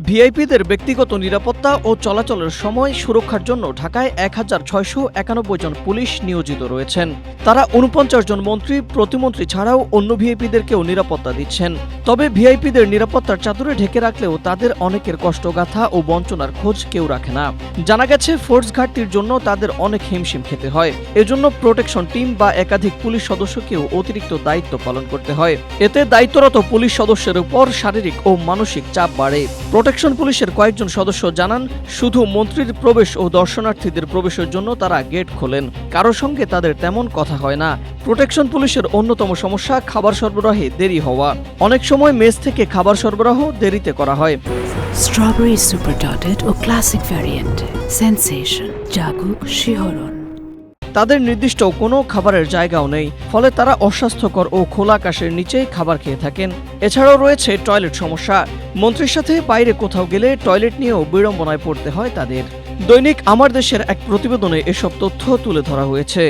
ভিআইপিদের ব্যক্তিগত নিরাপত্তা ও চলাচলের সময় সুরক্ষার জন্য ঢাকায় ১,৬৯১ জন পুলিশ নিয়োজিত রয়েছেন। তারা ৪৯ জন মন্ত্রী, প্রতিমন্ত্রী ছাড়াও অন্য ভিআইপিদেরকেও নিরাপত্তা দিচ্ছেন। তবে ভিআইপিদের নিরাপত্তার চাদরে ঢেকে রাখলেও তাদের অনেকের কষ্টগাথা ও বঞ্চনার খোঁজ কেউ রাখে না। জানা গেছে, ফোর্স ঘাটতির জন্য তাদের অনেক হিমশিম খেতে হয়। এজন্য প্রোটেকশন টিম বা একাধিক পুলিশ সদস্যকেও অতিরিক্ত দায়িত্ব পালন করতে হয়। এতে দায়িত্বরত পুলিশ সদস্যের উপর শারীরিক ও মানসিক চাপ বাড়ে। প্রোটেকশন পুলিশের কয়েকজন সদস্য জানান, শুধু মন্ত্রীর প্রবেশ ও দর্শনার্থীদের প্রবেশের জন্য তারা গেট খোলেন। কারো সঙ্গে তাদের তেমন কথা হয় না। প্রোটেকশন পুলিশের অন্যতম সমস্যা খাবার সরবরাহে দেরি হওয়া। অনেক সময় মেস থেকে খাবার সরবরাহ দেরিতে করা হয়। স্ট্রবেরি সুপার ডটেড ও ক্লাসিক ভ্যারিয়েন্ট সেন্সেশন জাগুক শিহরণ। তাদের নির্দিষ্ট কোনো খাবারের জায়গাও নেই, ফলে তারা অস্বাস্থ্যকর ও খোলা আকাশের নিচেই খাবার খেয়ে থাকেন। এছাড়াও রয়েছে টয়লেট সমস্যা। মন্ত্রীর সাথে বাইরে কোথাও গেলে টয়লেট নিয়েও বিড়ম্বনায় পড়তে হয় তাদের। দৈনিক আমার দেশের এক প্রতিবেদনে এসব তথ্য তুলে ধরা হয়েছে।